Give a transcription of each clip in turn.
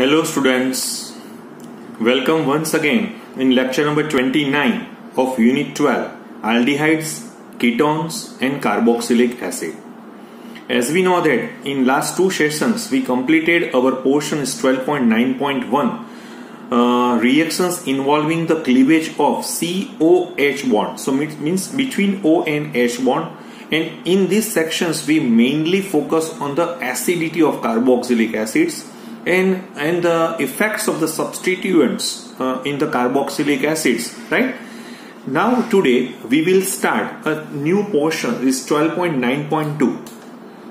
Hello students, welcome once again in lecture number 29 of Unit 12, Aldehydes, Ketones and Carboxylic Acid. As we know that in last two sessions we completed our portion is 12.9.1 reactions involving the cleavage of COH bond. So it means between O and H bond. And in these sections we mainly focus on the acidity of carboxylic acids and the effects of the substituents in the carboxylic acids, right? Now today we will start a new portion, is 12.9.2.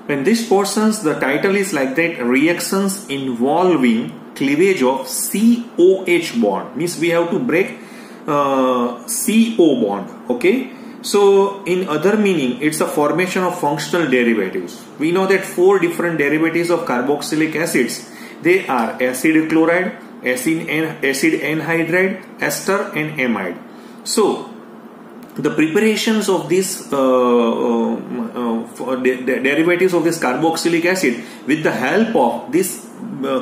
And this portions, the title is like that, reactions involving cleavage of COH bond, means we have to break CO bond, okay? So in other meaning, it's a formation of functional derivatives. We know that four different derivatives of carboxylic acids. They are acid chloride, acid anhydride, ester and amide. So the preparations of these derivatives of this carboxylic acid with the help of this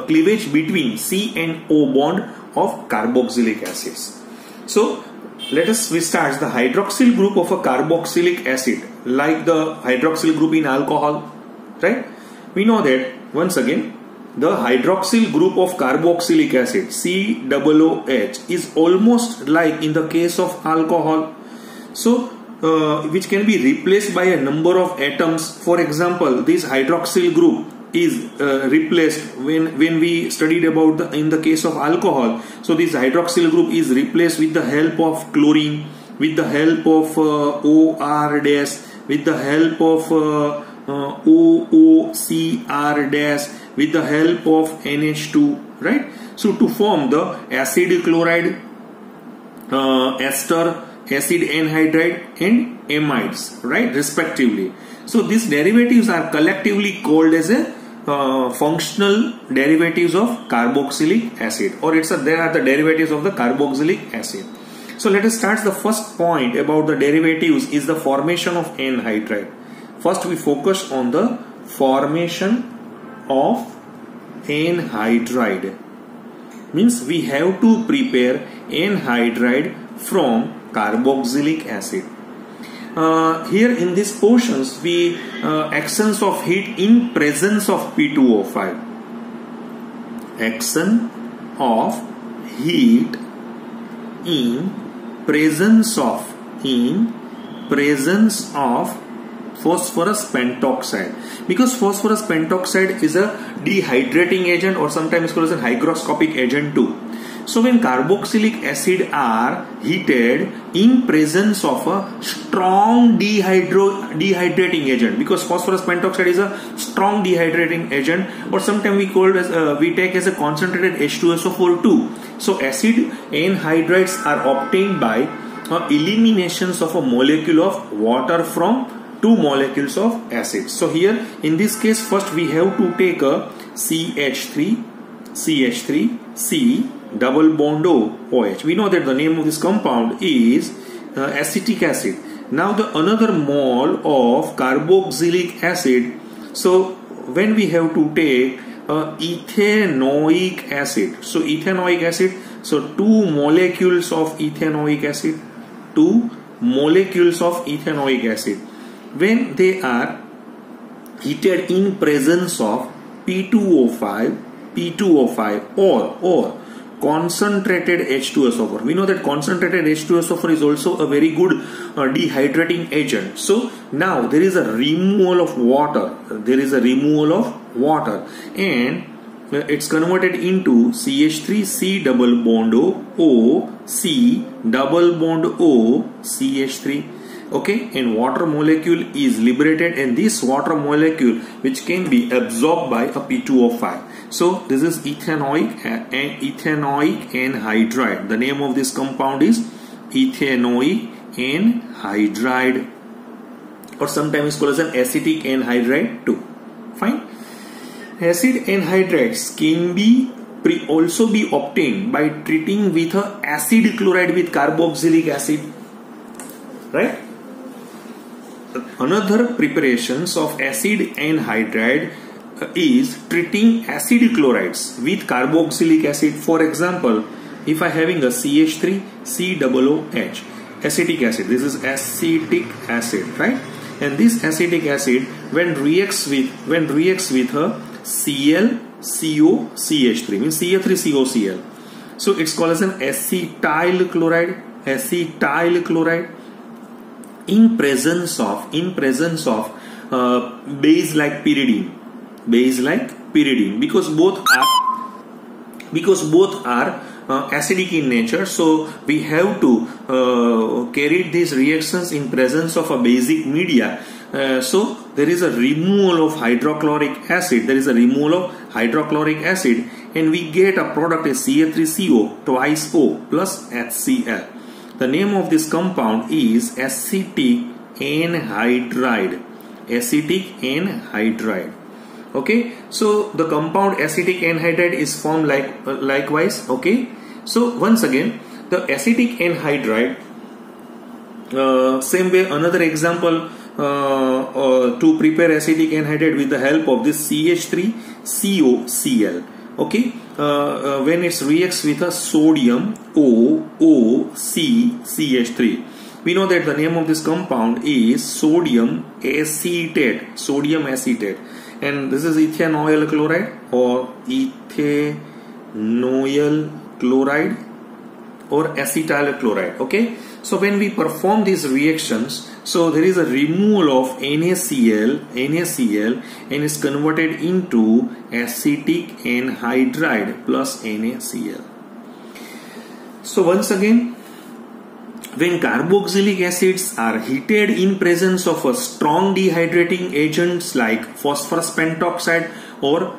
cleavage between C and O bond of carboxylic acids. So let us start the hydroxyl group of a carboxylic acid, like the hydroxyl group in alcohol, right? We know that once again the hydroxyl group of carboxylic acid COOH is almost like in the case of alcohol, so which can be replaced by a number of atoms. For example, this hydroxyl group is replaced when we studied about in the case of alcohol. So this hydroxyl group is replaced with the help of chlorine, with the help of OR dash, with the help of OOCR dash, with the help of NH2, right? So to form the acid chloride, ester, acid anhydride and amides, right, respectively. So these derivatives are collectively called as a functional derivatives of carboxylic acid, or they are the derivatives of the carboxylic acid. So let us start. The first point about the derivatives is the formation of anhydride. First we focus on the formation of anhydride. Means we have to prepare anhydride from carboxylic acid. Here in these portions we actions of heat in presence of P2O5. Action of heat in presence of phosphorus pentoxide, because phosphorus pentoxide is a dehydrating agent, or sometimes called as a hygroscopic agent too. So when carboxylic acid are heated in presence of a strong dehydrating agent, because phosphorus pentoxide is a strong dehydrating agent, or sometimes we call it as we take as a concentrated H2SO4 too. So acid anhydrides are obtained by eliminations of a molecule of water from two molecules of acid. So here in this case, first we have to take a CH3C double bond OH. We know that the name of this compound is acetic acid. Now the another mole of carboxylic acid. So when we have to take ethanoic acid. So ethanoic acid. So two molecules of ethanoic acid. When they are heated in presence of P2O5 or concentrated H2SO4. We know that concentrated H2SO4 is also a very good dehydrating agent. So now there is a removal of water. And it's converted into CH3C double bond O C double bond O CH3. Okay, and water molecule is liberated, and this water molecule which can be absorbed by a P2O5. So this is ethanoic anhydride. The name of this compound is ethanoic anhydride, or sometimes called as an acetic anhydride too. Fine. Acid anhydrides can be also be obtained by treating with a acid chloride with carboxylic acid, right? Another preparations of acid anhydride is treating acid chlorides with carboxylic acid. For example, if I having a CH3 COOH, acetic acid, this is acetic acid, right? And this acetic acid when reacts with a ClCOCH3 means CH3COCl, so it's called as an acetyl chloride in presence of base like pyridine, because both are acidic in nature. So we have to carry these reactions in presence of a basic media. So there is a removal of hydrochloric acid. And we get a product as CH3CO twice O plus HCl. The name of this compound is acetic anhydride. Okay, so the compound acetic anhydride is formed likewise. Okay, so once again, the acetic anhydride, same way, another example to prepare acetic anhydride with the help of this CH3COCl. Okay, when it reacts with a sodium OOCCH3, we know that the name of this compound is sodium acetate, and this is ethanoyl chloride or ethanoyl chloride or acetyl chloride. Okay, so when we perform these reactions, so there is a removal of NaCl and is converted into acetic anhydride plus NaCl. So once again, when carboxylic acids are heated in presence of a strong dehydrating agents like phosphorus pentoxide or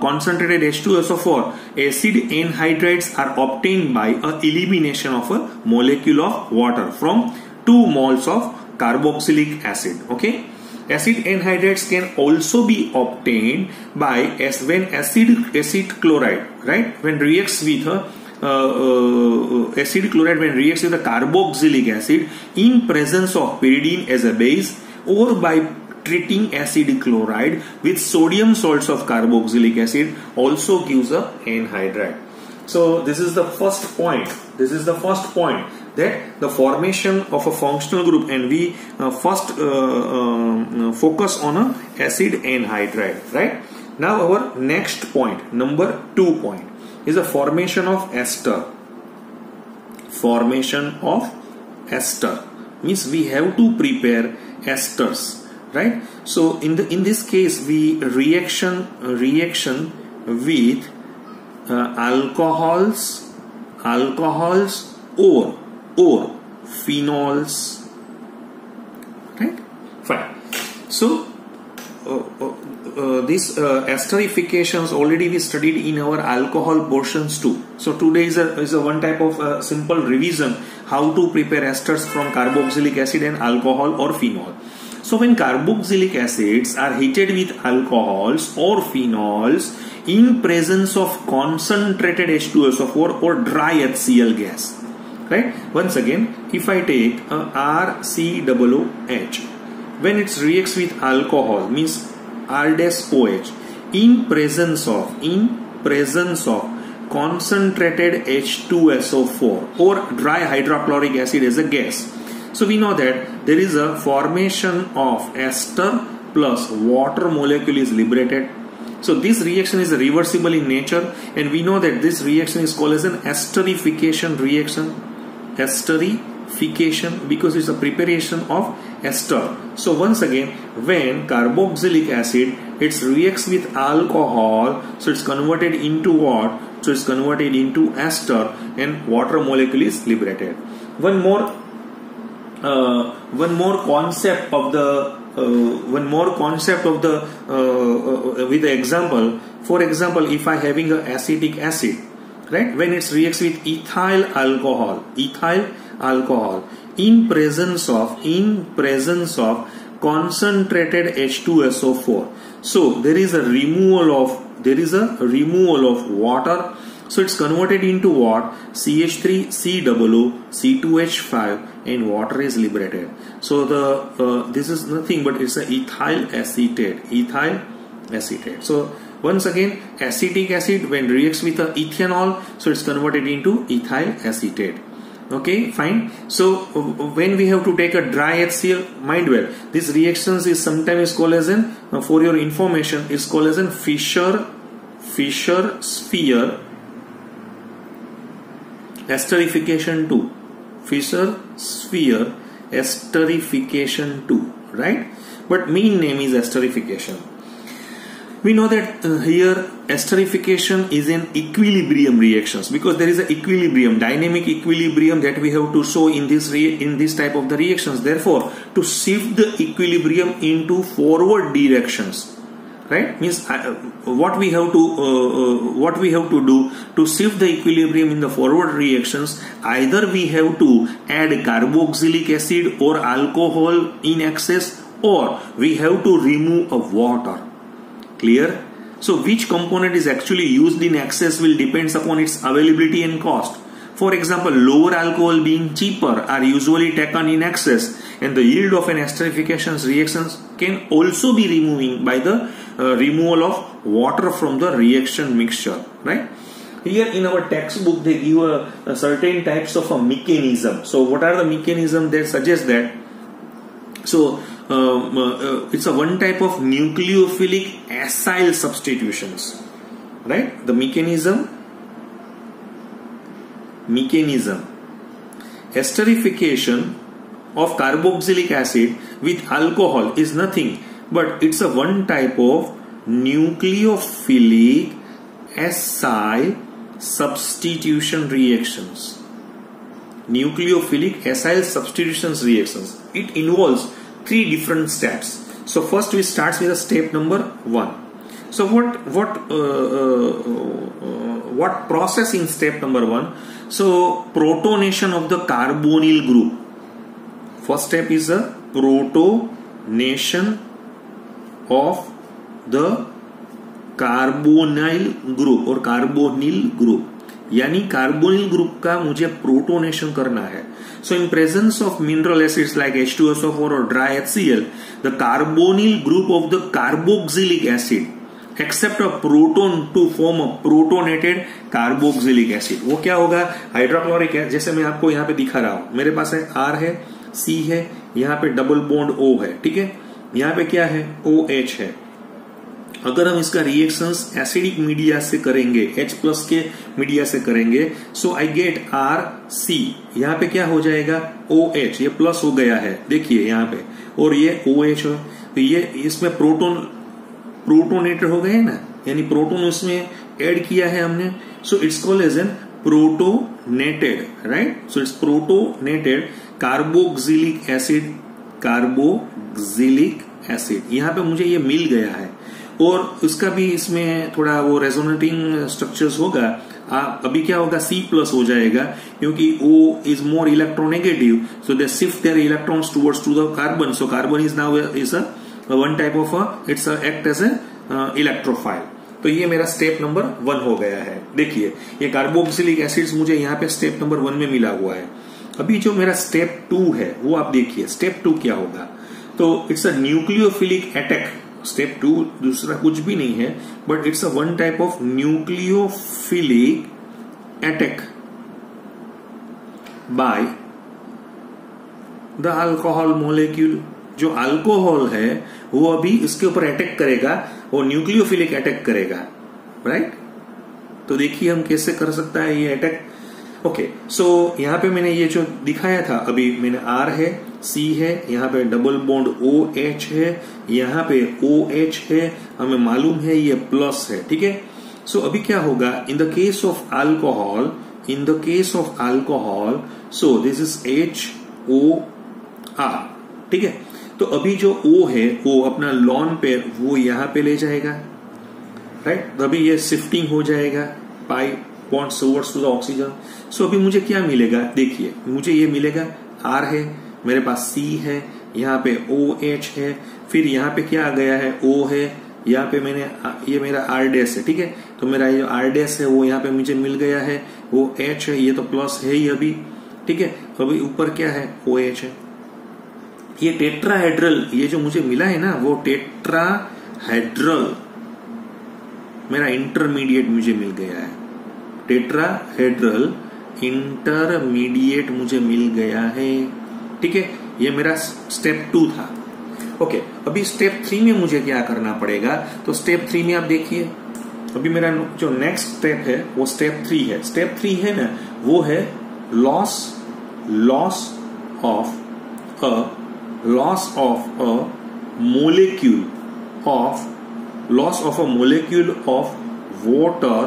concentrated H2SO4, acid anhydrides are obtained by elimination of a molecule of water from 2 moles of carboxylic acid. Okay, acid anhydrides can also be obtained by when acid chloride, right, when reacts with a acid chloride when reacts with a carboxylic acid in presence of pyridine as a base, or by treating acid chloride with sodium salts of carboxylic acid also gives a anhydride. So this is the first point. That the formation of a functional group, and we first focus on a acid anhydride, right? Now our next point, number 2 point, is a formation of ester. Means we have to prepare esters, right? So in this case, we reaction with alcohols or phenols, right? Fine. So these esterifications already we studied in our alcohol portions too. So today is a one type of simple revision how to prepare esters from carboxylic acid and alcohol or phenol. So when carboxylic acids are heated with alcohols or phenols in presence of concentrated H2SO4 or dry HCl gas, right? Once again, if I take RCOOH, when it reacts with alcohol, means R-OH, in presence of concentrated H2SO4 or dry hydrochloric acid as a gas. So we know that there is a formation of ester plus water molecule is liberated. So this reaction is reversible in nature, and we know that this reaction is called as an esterification reaction. Esterification, because it's a preparation of ester. So once again, when carboxylic acid it reacts with alcohol, so it's converted into what? So it's converted into ester, and water molecule is liberated. One more concept of the with the example. For example, if I having a acetic acid, right, when it reacts with ethyl alcohol in presence of concentrated H2SO4, so there is a removal of water, so it's converted into what? CH3COO C2H5, and water is liberated. So this is nothing but it's a ethyl acetate. acetate. So once again, acetic acid when reacts with ethanol, so it's converted into ethyl acetate. Okay, fine. So when we have to take a dry HCl, mind well, this reactions is sometimes called as an, for your information, is called as an Fischer-Sphere esterification 2. Fischer-Sphere esterification 2, right? But main name is esterification. We know that here esterification is an equilibrium reactions, because there is an equilibrium, dynamic equilibrium that we have to show in this type of the reactions. Therefore, to shift the equilibrium into forward directions, right, means what we have to do to shift the equilibrium in the forward reactions, either we have to add carboxylic acid or alcohol in excess, or we have to remove a water. Clear? So which component is actually used in excess will depends upon its availability and cost. For example, lower alcohol being cheaper are usually taken in excess, and the yield of an esterification reactions can also be removing by the removal of water from the reaction mixture, right? Here in our textbook they give a certain types of a mechanism. So what are the mechanism that suggest that? So it's a one type of nucleophilic acyl substitutions, right? The mechanism esterification of carboxylic acid with alcohol is nothing but it's a one type of nucleophilic acyl substitution reactions. Nucleophilic acyl substitutions reactions. It involves 3 different steps. So first we start with the step number 1. So what process in step number 1? So protonation of the carbonyl group. First step is a protonation of the carbonyl group or carbonyl group, यानी carbonyl group का मुझे protonation करना है. So in presence of mineral acids like H2SO4 or dry HCl, the carbonyl group of the carboxylic acid accept a proton to form a protonated carboxylic acid. वो क्या होगा? Hydrochloric है, जैसे मैं आपको यहाँ पे दिखा रहा हूं. मेरे पास है R है, C है, यहाँ पे डबल बॉन्ड O है, ठीक है. यहाँ पे क्या है? OH है. अगर हम इसका रिएक्शंस एसिडिक मीडिया से करेंगे, H+ के मीडिया से करेंगे, सो आई गेट RC. यहाँ पे क्या हो जाएगा? OH. ये प्लस हो गया है, देखिए यहाँ पे, और ये OH हो, तो ये इसमें प्रोटोनेटेड हो गए ना, यानी प्रोटोन उसमें ऐड किया है हमने. So it's called as an protonated, right? So it's protonated carboxylic acid. यहाँ पे मुझे ये मिल गया है, और उसका भी इसमें थोड़ा वो रेजोनेटिंग स्ट्रक्चर्स होगा. अभी क्या होगा? C+ हो जाएगा, क्योंकि O is more electronegative, so they shift their electrons towards to the carbon. So carbon is now is a one type of it's act as a electrophile. तो ये मेरा स्टेप नंबर 1 हो गया है. देखिए ये कार्बोक्सिलिक एसिड्स मुझे यहाँ पे स्टेप नंबर 1 में मिला हुआ है. अभी जो मेरा स्टेप 2 है वो आप देखिए. स्टेप 2 क्या होगा? तो it's a nucleophilic attack. Step 2 दूसरा कुछ भी नहीं है, but it's a one type of nucleophilic attack by the alcohol molecule. जो अल्कोहल है वो अभी इसके ऊपर अटैक करेगा, वो न्यूक्लियोफिलिक अटैक करेगा, राइट? तो देखिए हम कैसे कर सकता है ये अटैक. ओके, सो यहाँ पे मैंने ये जो दिखाया था, अभी मैंने R है, C है, यहाँ पे डबल बॉन्ड OH है, यहाँ पे OH है, हमें मालूम है ये प्लस है, ठीक है. सो अभी क्या होगा? In the case of alcohol, so this is HOR, ठीक है. तो अभी जो O है वो अपना लॉन पेयर वो यहाँ पे ले जाएगा, राइट? तो अभी ये शिफ्टिंग हो जाएगा pi bonds towards to the oxygen. So अभी मुझे क्या मिलेगा? देखिए मुझे ये मिलेगा, R है, मेरे पास C है, यहाँ पे OH है, फिर यहाँ पे क्या आ गया है? O है, यहाँ पे मैंने ये मेरा R' है, ठीक है. तो मेरा ये R' है वो यहाँ पे मुझे मिल गया है, वो H है, ये तो प्लस है ही अभी, ठीक है. अभी ऊपर क्या है? OH है. ये टेट्राहेड्रल, ये जो मुझे मिला है ना, वो टेट्राहेड्रल मेरा इंटरमीडिएट मुझे मिल गया है, टेट्राहेड्रल इंटरमीडिएट मुझे मिल गया है। ठीक है, ये मेरा स्टेप 2 था। ओके, अभी स्टेप 3 में मुझे क्या करना पड़ेगा, तो स्टेप 3 में आप देखिए, अभी मेरा जो नेक्स्ट स्टेप है वो स्टेप 3 है। स्टेप 3 है ना, वो है loss of a molecule of water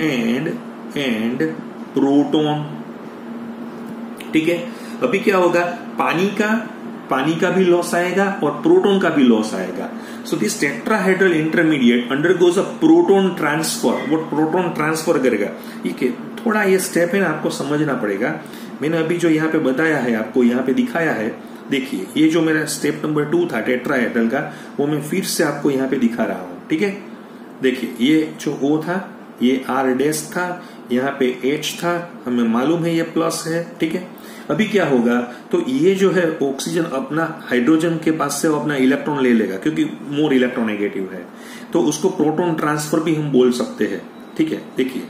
and proton. ठीक है, अभी क्या होगा, पानी का भी लॉस आएगा और प्रोटॉन का भी लॉस आएगा। So this tetrahedral intermediate undergoes a proton transfer. वो प्रोटॉन ट्रांसफर करेगा। ठीक है, थोड़ा ये स्टेप है ना, आपको समझना पड़ेगा। मैंने अभी जो यहाँ पे बताया है, आपको यहाँ पे दिखाया है, देखिए ये जो मेरा स्टेप नंबर 2 था टेट्राहेड्रल का, वो मैं फिर से आपको यहाँ पे दिखा रहा हूँ। ठीक है, देखिए ये जो O था, ये R' था, यहाँ पे H था, हमें मालूम है ये प्लस है। ठीक है, अभी क्या होगा, तो ये जो है ऑक्सीजन अपना हाइड्रोजन के पास से वो अपना इलेक्ट्रॉन ले लेगा, क्योंकि मोर इलेक्ट्रोनेगेटिव है, तो उसको प्रोटॉन ट्रांसफर भी हम बोल सकते हैं। ठीक है, देखिए,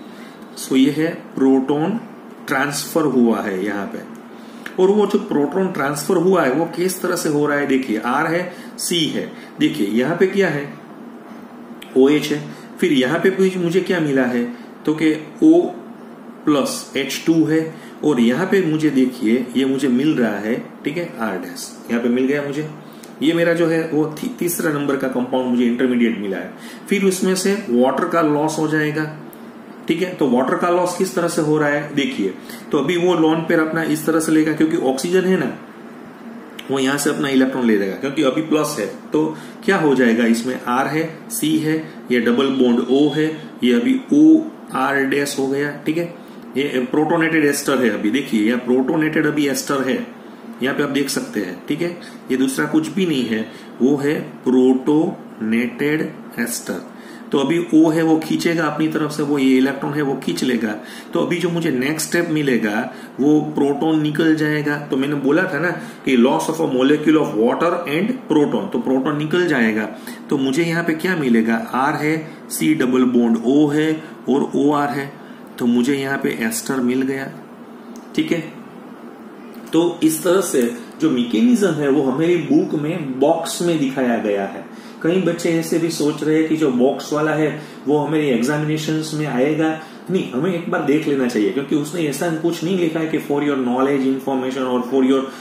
सो ये है प्रोटॉन ट्रांसफर हुआ है यहाँ पे, और वो जो प्रोटॉन ट्रांसफर हुआ है वो किस तरह से हो रहा है, देखिए R है, C है, देखिए यहाँ पे क्या है, OH है, फिर यहाँ पे मुझे क्या मिला है, तो कि O+H2 है, और यहाँ पे मुझे देखिए ये मुझे मिल रहा है, ठीक है, R' यहाँ पे मिल गया मुझे। ये मेरा जो है वो तीसरा नंबर का कंपाउंड मुझे इंटरमीडिएट मिला है। फिर उसमें से वाटर का लॉस हो जाएगा। ठीक है, तो वाटर का लॉस किस तरह से हो रहा है, देखिए, तो अभी वो लोन पेयर अपना इस तरह से लेगा, क्योंकि ऑक्सीजन है ना, वो यहां से अपना इलेक्ट्रॉन ले लेगा, क्योंकि अभी प्लस है, तो क्या हो जाएगा, इसमें R है, C है, ये डबल बॉन्ड O है, ये अभी OR' हो गया। ठीक है, ये प्रोटोनेटेड एस्टर है, अभी देखिए यह प्रोटोनेटेड अभी एस्टर है, यहाँ पे आप देख सकते हैं। ठीक है, ये दूसरा कुछ भी नहीं है, वो है प्रोटोनेटेड एस्टर। तो अभी O है, वो खींचेगा अपनी तरफ से, वो ये इलेक्ट्रॉन है वो खींच लेगा। तो अभी जो मुझे नेक्स्ट स्टेप मिलेगा वो प्रोटॉन निकल जाएगा। तो मैंने बोला था ना कि loss of a molecule of water and proton, तो प्रोटॉन निकल जाएगा। तो मुझे यहाँ पे क्या मिलेगा, R है, C डबल बॉन्ड O है और OR है, तो मुझे यहाँ पे एस्टर मिल गया। ठीक है, तो इस तरह से जो मैकेनिज्म है वो हमारी बुक में बॉक्स में दिखाया गया है। कई बच्चे ऐसे भी सोच रहे हैं कि जो बॉक्स वाला है वो हमारे एग्जामिनेशंस में आएगा। नहीं, हमें एक बार देख लेना चाहिए, क्योंकि उसने ऐसा कुछ नहीं लिखा है कि फॉर योर नॉलेज इंफॉर्मेशन और for your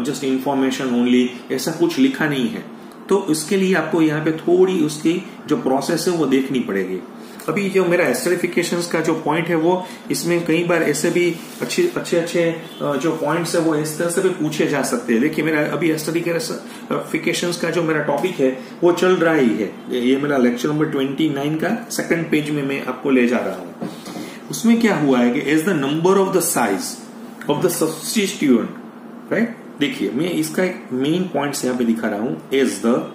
just information only, ऐसा कुछ लिखा नहीं है। तो इसके लिए आपको यहाँ पे थोड़ी उसकी जो प्रोसेस है वो देखनी पड़ेगी। अभी जो मेरा एस्टरिफिकेशंस का जो पॉइंट है वो इसमें कई बार ऐसे भी अच्छे जो पॉइंट्स है वो इस तरह से भी पूछे जा सकते हैं। देखिए मेरा अभी एस्टरिफिकेशंस का जो मेरा टॉपिक है वो चल रहा ही है। ये मेरा लेक्चर नंबर 29 का सेकंड पेज में मैं आपको ले जा रहा हूँ। उसमें क्या हुआ है कि as the number of the size of the substituent, right, देखिए मैं इसका एक मेन पॉइंट्स यहाँ पे दिखा रहा हूं, as the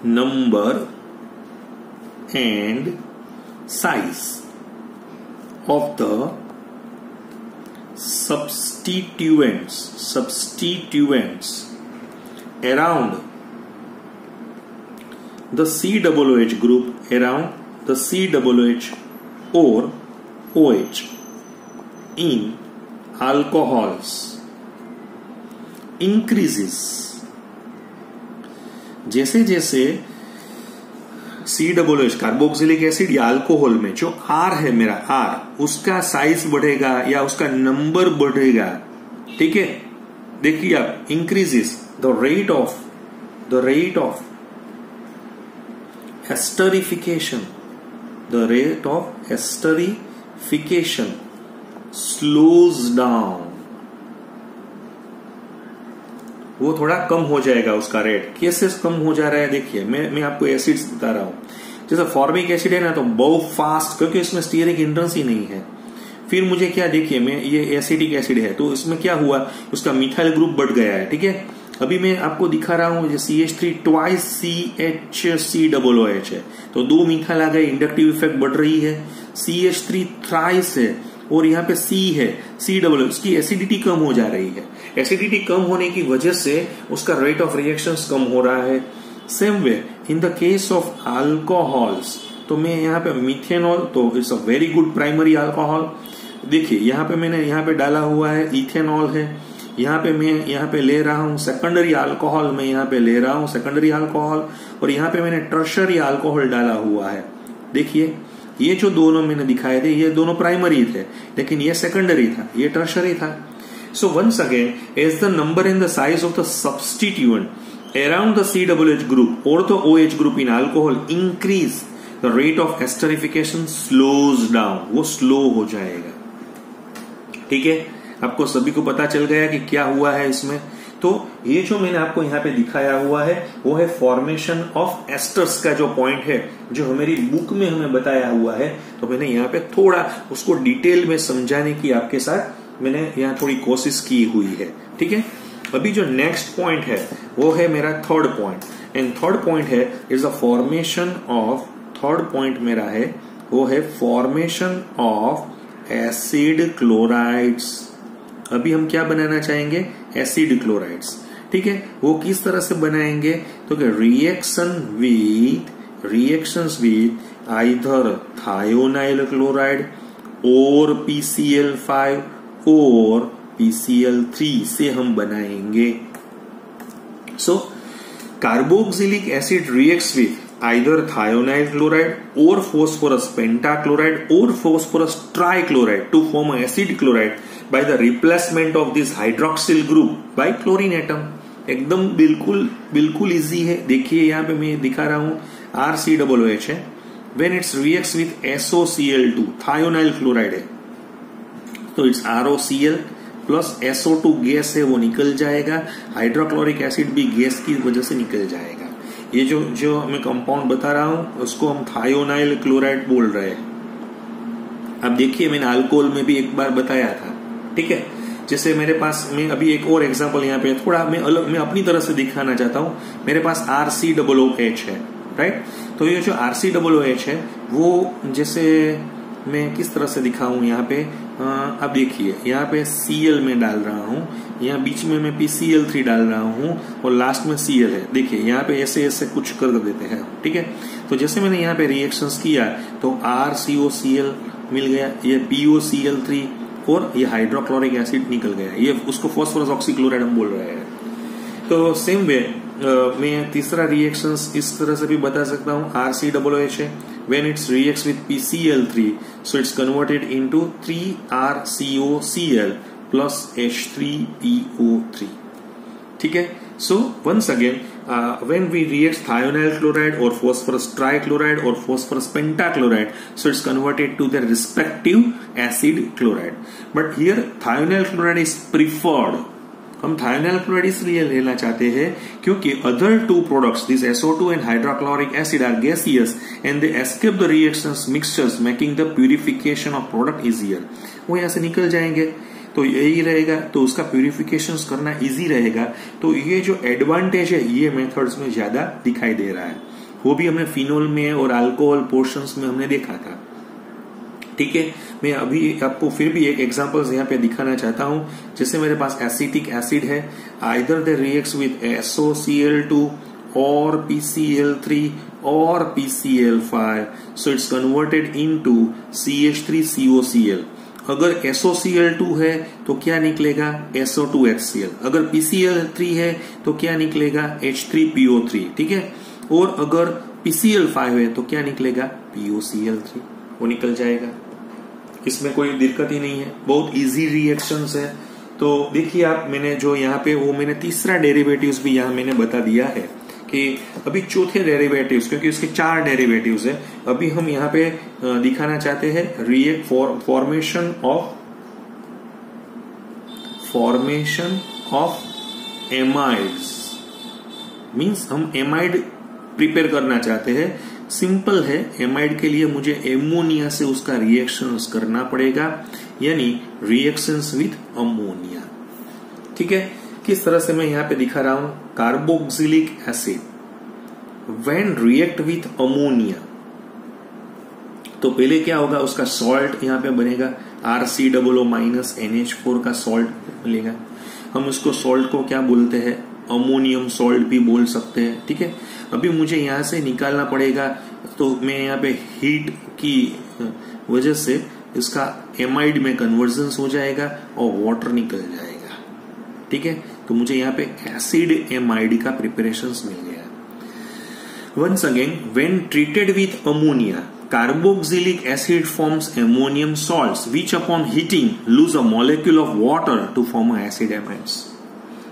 number and size of the substituents around the COOH group, around the COOH or OH in alcohols increases। जैसे जैसे COOH कार्बोक्सिलिक एसिड या अल्कोहल में जो R है मेरा R, उसका साइज बढ़ेगा या उसका नंबर बढ़ेगा। ठीक है, देखिए आप, increases the rate of esterification, the rate of esterification slows down, वो थोड़ा कम हो जाएगा उसका रेट। कैसे कम हो जा रहा है, देखिए मैं आपको एसिड्स बता रहा हूं। जैसे फॉर्मिक एसिड है ना, तो बहुत फास्ट, क्योंकि इसमें स्टीयरिक हिंड्रेंस ही नहीं है। फिर मुझे क्या, देखिए मैं ये एसिडिक एसिड है, तो इसमें क्या हुआ, उसका मिथाइल ग्रुप बढ़ गया है। ठीक है, अभी मैं आपको दिखा रहा हूं, CH3 ट्वाइस CHCOOH है, तो 2 मिथाइल आ गए, इंडक्टिव इफेक्ट बढ़ रही है। CH3 थ्राइस है और यहाँ पे C है, COOH, उसकी एसिडिटी कम हो जा रही है। एसिडिटी कम होने की वजह से उसका रेट ऑफ रिएक्शंस कम हो रहा है। Same way in the case of alcohols, तो मैं यहाँ पे मिथेनॉल, तो it's a very good primary alcohol. देखिए यहाँ पे मैंने यहाँ पे डाला हुआ है इथेनॉल है, यहाँ पे मैं यहाँ पे ले रहा हूँ सेकेंडरी अल्कोहल, मैं यहाँ पे ले रहा हूँ सेकेंडरी अल्कोहल, और यहाँ पे मैंने टर्शरी अल्कोहल डाला हुआ है। देखिए ये जो दोनों मैंने दिखाए थे ये दोनों प्राइमरी थे, लेकिन ये सेकेंडरी था, ये टर्शरी था। So once again, as the number in the size of the substituent around the COOH group or the OH group in alcohol increase, the rate of esterification slows down, वो slow हो जाएगा। ठीक है, आपको सभी को पता चल गया कि क्या हुआ है इसमें। तो ये जो मैंने आपको यहाँ पे दिखाया हुआ है वो है फॉर्मेशन ऑफ एस्टर्स का जो पॉइंट है, जो हमारी बुक में हमें बताया हुआ है। तो मैंने यहाँ पे थोड़ा उसको डिटेल में समझाने की आपके साथ मैंने यहाँ थोड़ी कोशिश की हुई है। ठीक है, अभी जो नेक्स्ट पॉइंट है वो है मेरा third point, and third point है is the formation of, third point मेरा है वो है फॉर्मेशन ऑफ एसिड क्लोराइड्स। अभी हम क्या बनाना चाहेंगे, एसिड क्लोराइड्स। ठीक है, वो किस तरह से बनाएंगे, तो reactions with either thionyl chloride और PCl5 और PCl3 से हम बनाएंगे। So carboxylic acid reacts with either thionyl chloride और phosphorus pentachloride और phosphorus trichloride to form acid chloride by the replacement of this hydroxyl group by chlorine atom। एकदम बिल्कुल easy है। देखिए यहाँ पे मैं दिखा रहा हूँ RCOOH है, when it's reacts with SOCl2 thionyl chloride है, तो it's ROCl plus SO2 gas है वो निकल जाएगा, हाइड्रोक्लोरिक एसिड भी गैस की वजह से निकल जाएगा। ये जो मैं कंपाउंड बता रहा हूं उसको हम थायोनाइल क्लोराइड बोल रहे हैं। अब देखिए मैंने अल्कोहल में भी एक बार बताया था। ठीक है, जैसे मेरे पास, मैं अभी एक और एग्जांपल यहाँ पे थोड़ा मैं अपनी तरह से दिखाना चाहता हूँ। मेरे पास RCOOH है, राइट। तो ये जो RCOOH है वो जैसे मैं किस तरह से दिखाऊं यहाँ पे, अब देखिए यहाँ पे Cl में डाल रहा हूँ, यहाँ बीच में मैं PCl3 डाल रहा हूँ और लास्ट में Cl है। देखिए यहाँ पे ऐसे कुछ कर देते हैं। ठीक है, तो जैसे मैंने यहाँ पे रिएक्शंस किया तो RCOCl मिल गया, ये POCl3 और ये हाइड्रोक्लोरिक एसिड निकल गया, ये उसको फॉस्फोरस ऑक्सीक्लोराइड हम बोल रहे हैं। तो सेम वे मैं तीसरा रिएक्शंस इस तरह से भी बता सकता हूँ। RCOOH है, when it reacts with PCl3, so it's converted into 3RCOCl plus H3PO3. ठीक है, so once again when we react thionyl chloride or phosphorus trichloride or phosphorus pentachloride, so it's converted to their respective acid chloride. But here thionyl chloride is preferred. हम thionyl chloride इसलिए लेना चाहते हैं क्योंकि other two products this SO2 and hydrochloric acid are gaseous and they escape the reactions mixtures making the purification of product easier. वो यहाँ से निकल जाएंगे, तो यही रहेगा, तो उसका प्यूरिफिकेशन करना इजी रहेगा। तो ये जो एडवांटेज है ये मेथड्स में ज्यादा दिखाई दे रहा है। वो भी हमने फिनोल में और अल्कोहल पोर्शंस में हमने देखा था। ठीक है, मैं अभी आपको फिर भी एक एग्जांपल्स यहाँ पे दिखाना चाहता हूँ। जैसे मेरे पास एसिटिक एसिड है, either they reacts with SOCl2 और PCl3 और PCl5, so it's converted into CH3COCl। अगर SOCl2 है तो क्या निकलेगा, SO2HCl। अगर PCl3 है तो क्या निकलेगा, H3PO3। ठीक है, और अगर PCl5 है तो क्या निकलेगा, POCl3, वो निकल जाएगा। इसमें कोई दिक्कत ही नहीं है, बहुत इजी रिएक्शंस है। तो देखिए आप, मैंने जो यहाँ पे वो मैंने तीसरा डेरिवेटिव्स भी यहाँ मैंने बता दिया है कि अभी चौथे डेरिवेटिव्स, क्योंकि उसके 4 डेरिवेटिव्स है, अभी हम यहाँ पे दिखाना चाहते हैं फॉर्मेशन ऑफ एमाइड्स। मीन्स हम एमाइड प्रिपेयर करना चाहते हैं। सिंपल है, एमाइड के लिए मुझे एमोनिया से उसका रिएक्शंस करना पड़ेगा, यानी रिएक्शंस विथ अमोनिया। ठीक है, किस तरह से मैं यहाँ पे दिखा रहा हूं, carboxylic acid when react with ammonia, तो पहले क्या होगा, उसका सॉल्ट यहाँ पे बनेगा, RCOO- NH4 का सॉल्ट मिलेगा। हम उसको सॉल्ट को क्या बोलते हैं, अमोनियम सॉल्ट भी बोल सकते हैं, ठीक है। अभी मुझे यहाँ से निकालना पड़ेगा, तो मैं यहाँ पे हीट की वजह से इसका एमाइड में कन्वर्जन हो जाएगा और वाटर निकल जाएगा, ठीक है। तो मुझे यहाँ पे एसिड एमाइड का प्रिपरेशन मिल गया। Once again, when treated with ammonia, carboxylic acid forms ammonium salts which upon heating lose a molecule of water to form acid amides.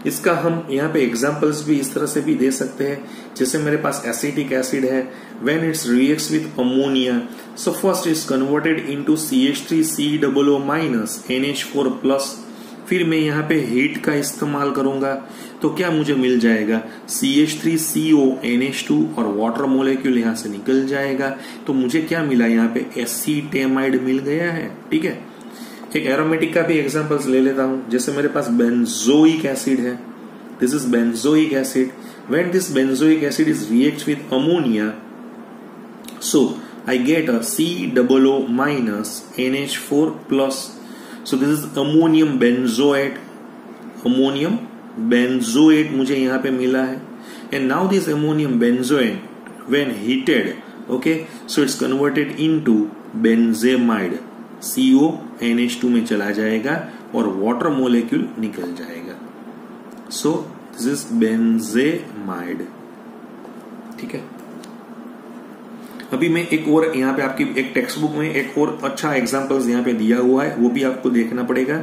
इसका हम यहाँ पे एग्जांपल्स भी इस तरह से भी दे सकते हैं, जैसे मेरे पास एसिटिक एसिड है, when it reacts with ammonia, so first is converted into CH3COO minus NH4 plus, फिर मैं यहाँ पे हीट का इस्तेमाल करूंगा, तो क्या मुझे मिल जाएगा CH3CO NH2 और वाटर मोलेक्यूल यहाँ से निकल जाएगा। तो मुझे क्या मिला, यहाँ पे एसीटेमाइड मिल गया है, ठीक है। एक एरोमेटिक का भी एग्जांपल्स ले लेता हूं, जैसे मेरे पास बेंजोइक एसिड है, this is benzoic acid. When this benzoic acid is react with ammonia, so I get a COO minus NH4 plus. So this is ammonium benzoate, ammonium benzoate मुझे यहाँ पे मिला है। And now this ammonium benzoate when heated, okay, so it's converted into benzamide, CO NH2 में चला जाएगा और water molecule निकल जाएगा। So this is benzamide, ठीक है। अभी मैं एक और यहाँ पे आपकी एक टेक्स्ट बुक में एक और अच्छा एग्जांपल्स यहाँ पे दिया हुआ है, वो भी आपको देखना पड़ेगा।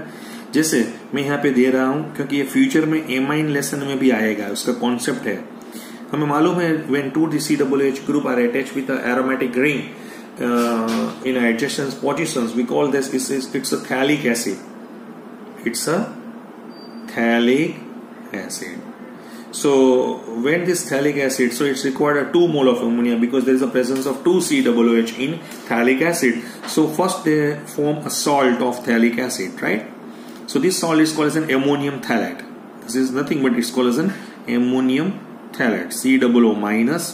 जैसे मैं यहाँ पे दे रहा हूं क्योंकि ये फ्यूचर में एमाइन लेसन में भी आएगा, उसका कॉन्सेप्ट है। हमें मालूम है when 2COOH group are attached with a aromatic ring in adjacent positions, we call this it's a phthalic acid, it's a phthalic acid. So when this phthalic acid, so it's required a 2 mole of ammonia because there is a presence of 2COOH in phthalic acid. So first they form a salt of phthalic acid, right? So this salt is called as an ammonium phthalate. This is nothing but it's called as an ammonium phthalate. COO minus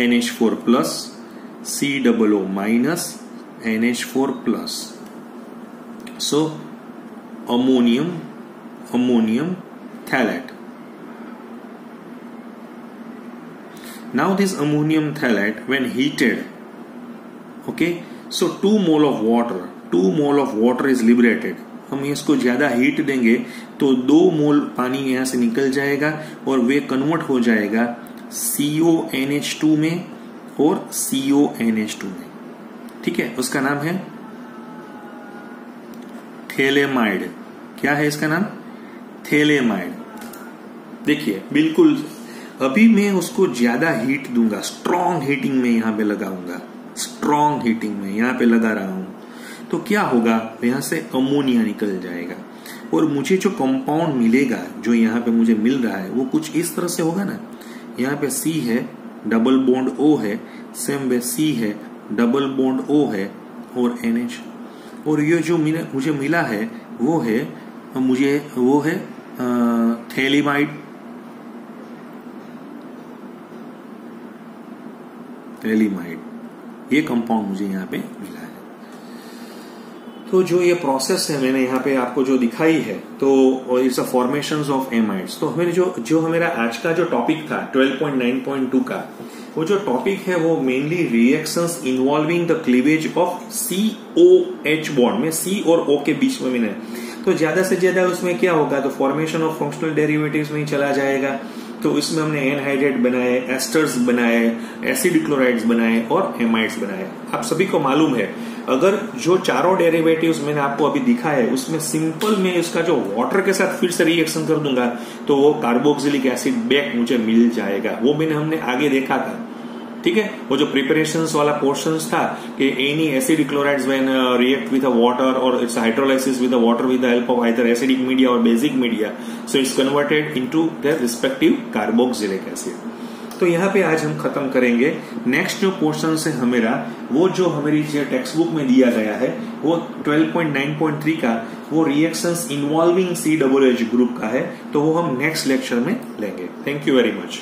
NH4 plus, COO minus NH4 plus. So ammonium phthalate. Now this ammonium phthalate when heated, okay, so 2 mole of water is liberated. हम इसको ज्यादा heat देंगे तो 2 मोल पानी यहाँ से निकल जाएगा और वे कन्वर्ट हो जाएगा CONH2 में और CONH2 में, ठीक है। उसका नाम है थैलेमाइड। क्या है इसका नाम? थैलेमाइड। देखिए बिल्कुल अभी मैं उसको ज्यादा हीट दूंगा, स्ट्रॉन्ग हीटिंग में यहाँ पे लगाऊंगा, स्ट्रॉन्ग हीटिंग में यहाँ पे लगा रहा हूं, तो क्या होगा, यहाँ से अमोनिया निकल जाएगा और मुझे जो कंपाउंड मिलेगा, जो यहाँ पे मुझे मिल रहा है, वो कुछ इस तरह से होगा ना। यहाँ पे C है, डबल बॉन्ड O है, सेम वे C है, डबल बॉन्ड O है और NH, और ये जो मुझे मिला है वो है थैलेमाइड। ये कंपाउंड मुझे यहाँ पे मिला है। तो जो ये प्रोसेस है मैंने यहाँ पे आपको जो दिखाई है, तो it's a formations of amides. तो हमें जो हमारा आज का जो टॉपिक था 12.9.2 का, वो जो टॉपिक है वो mainly reactions involving the cleavage of COH bond में C और O के बीच में मिले। तो ज्यादा से ज्यादा उसमें क्या होगा, तो फॉर्मेशन ऑफ फंक्शनल डेरिवेटिव्स में ही चला जाएगा। तो इसमें हमने एनहाइड्रेट बनाए, एस्टर्स बनाए, एसिड क्लोराइड्स बनाए और एमाइड्स बनाए। आप सभी को मालूम है, अगर जो चारों डेरिवेटिव्स मैंने आपको अभी दिखा है उसमें सिंपल में इसका जो वाटर के साथ फिर से रिएक्शन कर दूंगा तो वो कार्बोक्सिलिक एसिड बैक मुझे मिल जाएगा। वो भी हमने आगे देखा था, ठीक है। वो जो प्रिपरेशंस वाला पोर्शंस था कि any acid chlorides when react with water और its hydrolysis with water with the help of either acidic media और basic media, so it's converted into their respective carboxylic acid. तो यहाँ पे आज हम खत्म करेंगे। नेक्स्ट जो पोर्शन है हमारा, वो जो हमारी टेक्स्ट बुक में दिया गया है वो 12.9.3 का, वो रिएक्शंस इन्वॉल्विंग COOH ग्रुप का है। तो वो हम नेक्स्ट लेक्चर में लेंगे। Thank you very much.